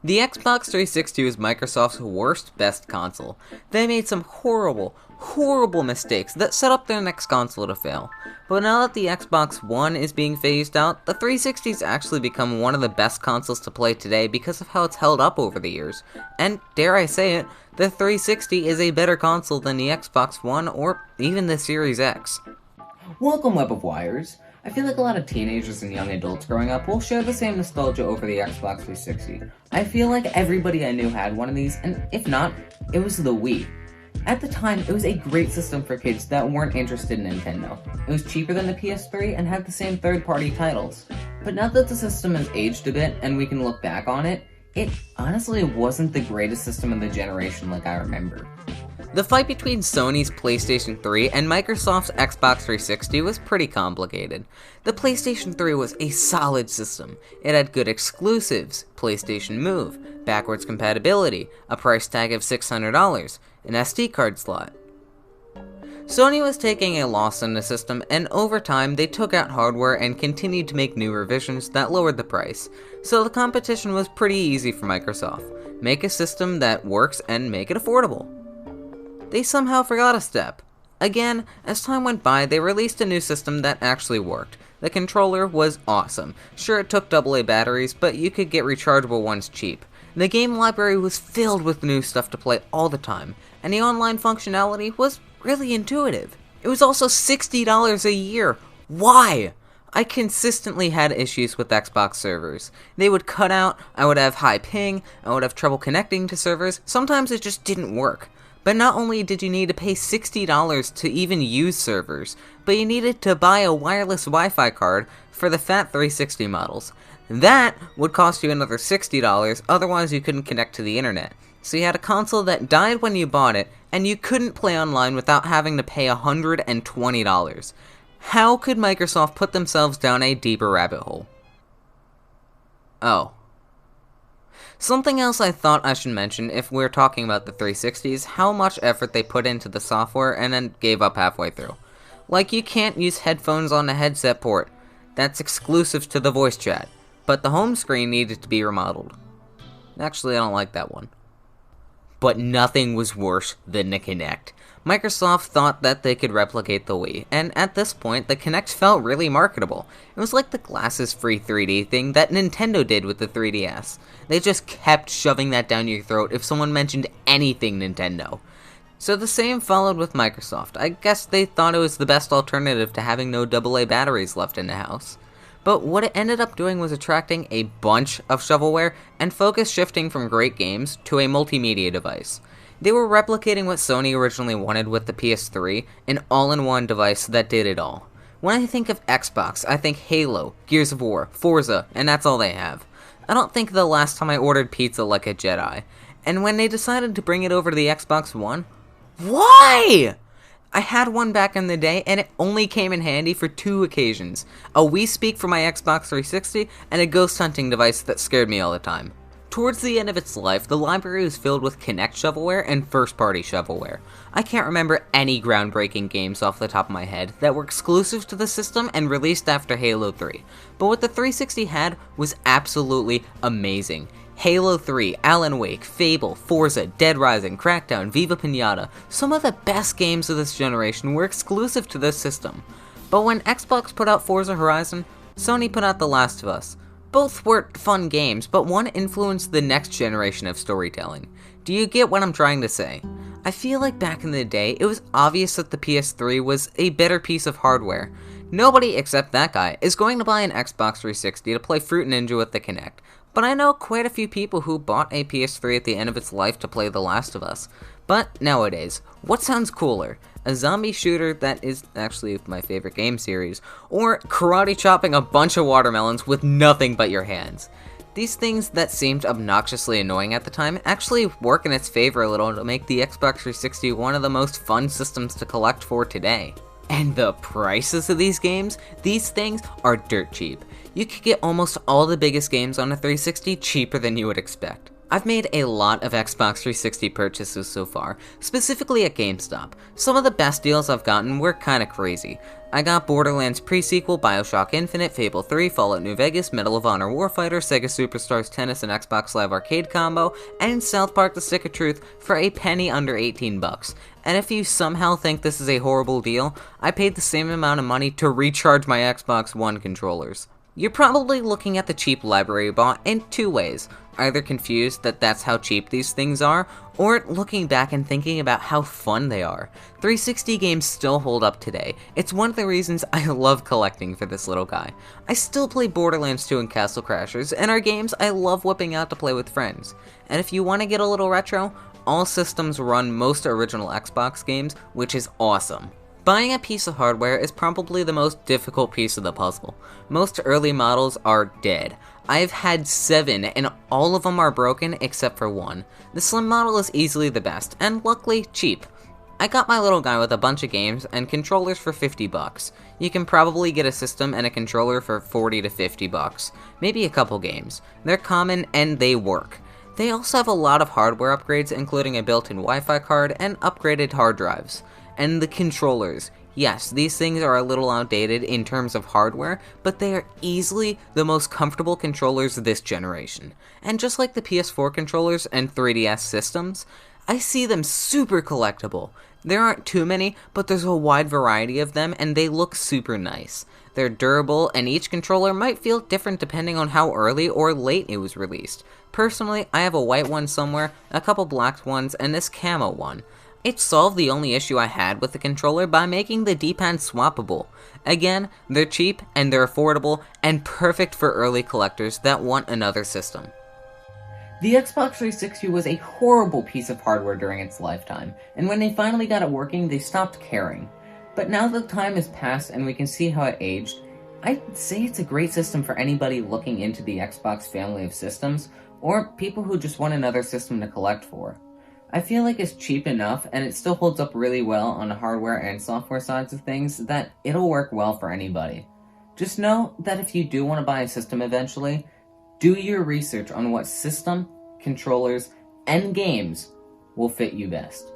The Xbox 360 was Microsoft's worst best console. They made some horrible mistakes that set up their next console to fail. But now that the Xbox One is being phased out, the 360 has actually become one of the best consoles to play today because of how it's held up over the years. And dare I say it, the 360 is a better console than the Xbox One or even the Series X. Welcome, Web of Wires. I feel like a lot of teenagers and young adults growing up will share the same nostalgia over the Xbox 360. I feel like everybody I knew had one of these, and if not, it was the Wii. At the time, it was a great system for kids that weren't interested in Nintendo. It was cheaper than the PS3 and had the same third-party titles. But now that the system has aged a bit and we can look back on it, it honestly wasn't the greatest system of the generation like I remember. The fight between Sony's PlayStation 3 and Microsoft's Xbox 360 was pretty complicated. The PlayStation 3 was a solid system. It had good exclusives, PlayStation Move, backwards compatibility, a price tag of $600, an SD card slot. Sony was taking a loss in the system, and over time they took out hardware and continued to make new revisions that lowered the price. So the competition was pretty easy for Microsoft. Make a system that works and make it affordable. They somehow forgot a step. Again, as time went by, they released a new system that actually worked. The controller was awesome. Sure, it took AA batteries, but you could get rechargeable ones cheap. The game library was filled with new stuff to play all the time, and the online functionality was really intuitive. It was also $60 a year. Why? I consistently had issues with Xbox servers. They would cut out, I would have high ping, I would have trouble connecting to servers, sometimes it just didn't work. But not only did you need to pay $60 to even use servers, but you needed to buy a wireless Wi-Fi card for the fat 360 models. That would cost you another $60, otherwise you couldn't connect to the internet. So you had a console that died when you bought it, and you couldn't play online without having to pay $120. How could Microsoft put themselves down a deeper rabbit hole? Oh. Something else I thought I should mention if we're talking about the 360 is how much effort they put into the software and then gave up halfway through. Like, you can't use headphones on the headset port. That's exclusive to the voice chat. But the home screen needed to be remodeled. Actually, I don't like that one. But nothing was worse than the Kinect. Microsoft thought that they could replicate the Wii, and at this point, the Kinect felt really marketable. It was like the glasses-free 3D thing that Nintendo did with the 3DS. They just kept shoving that down your throat if someone mentioned anything Nintendo. So the same followed with Microsoft. I guess they thought it was the best alternative to having no AA batteries left in the house. But what it ended up doing was attracting a bunch of shovelware and focus shifting from great games to a multimedia device. They were replicating what Sony originally wanted with the PS3, an all-in-one device that did it all. When I think of Xbox, I think Halo, Gears of War, Forza, and that's all they have. I don't think of the last time I ordered pizza like a Jedi. And when they decided to bring it over to the Xbox One, why? I had one back in the day, and it only came in handy for two occasions. A Wii Speak for my Xbox 360, and a ghost hunting device that scared me all the time. Towards the end of its life, the library was filled with Kinect shovelware and first-party shovelware. I can't remember any groundbreaking games off the top of my head that were exclusive to the system and released after Halo 3, but what the 360 had was absolutely amazing. Halo 3, Alan Wake, Fable, Forza, Dead Rising, Crackdown, Viva Pinata, some of the best games of this generation were exclusive to this system. But when Xbox put out Forza Horizon, Sony put out The Last of Us. Both were fun games, but one influenced the next generation of storytelling. Do you get what I'm trying to say? I feel like back in the day, it was obvious that the PS3 was a better piece of hardware. Nobody except that guy is going to buy an Xbox 360 to play Fruit Ninja with the Kinect, but I know quite a few people who bought a PS3 at the end of its life to play The Last of Us. But nowadays, what sounds cooler? A zombie shooter that is actually my favorite game series, or karate chopping a bunch of watermelons with nothing but your hands? These things that seemed obnoxiously annoying at the time actually work in its favor a little to make the Xbox 360 one of the most fun systems to collect for today. And the prices of these games? These things are dirt cheap. You could get almost all the biggest games on a 360 cheaper than you would expect. I've made a lot of Xbox 360 purchases so far, specifically at GameStop. Some of the best deals I've gotten were kinda crazy. I got Borderlands pre-sequel, Bioshock Infinite, Fable 3, Fallout New Vegas, Medal of Honor Warfighter, Sega Superstars Tennis and Xbox Live Arcade combo, and South Park The Stick of Truth for a penny under 18 bucks. And if you somehow think this is a horrible deal, I paid the same amount of money to recharge my Xbox One controllers. You're probably looking at the cheap library bought in two ways, either confused that that's how cheap these things are, or looking back and thinking about how fun they are. 360 games still hold up today. It's one of the reasons I love collecting for this little guy. I still play Borderlands 2 and Castle Crashers, and are games I love whipping out to play with friends. And if you want to get a little retro, all systems run most original Xbox games, which is awesome. Buying a piece of hardware is probably the most difficult piece of the puzzle. Most early models are dead. I've had 7 and all of them are broken except for one. The Slim model is easily the best, and luckily cheap. I got my little guy with a bunch of games and controllers for 50 bucks. You can probably get a system and a controller for 40 to 50 bucks. Maybe a couple games. They're common and they work. They also have a lot of hardware upgrades, including a built-in Wi-Fi card and upgraded hard drives. And the controllers. Yes, these things are a little outdated in terms of hardware, but they are easily the most comfortable controllers this generation. And just like the PS4 controllers and 3DS systems, I see them super collectible. There aren't too many, but there's a wide variety of them and they look super nice. They're durable, and each controller might feel different depending on how early or late it was released. Personally, I have a white one somewhere, a couple black ones, and this camo one. It solved the only issue I had with the controller by making the D-pad swappable. Again, they're cheap and they're affordable and perfect for early collectors that want another system. The Xbox 360 was a horrible piece of hardware during its lifetime, and when they finally got it working, they stopped caring. But now that time has passed and we can see how it aged, I'd say it's a great system for anybody looking into the Xbox family of systems, or people who just want another system to collect for. I feel like it's cheap enough, and it still holds up really well on the hardware and software sides of things, that it'll work well for anybody. Just know that if you do want to buy a system eventually, do your research on what system, controllers, and games will fit you best.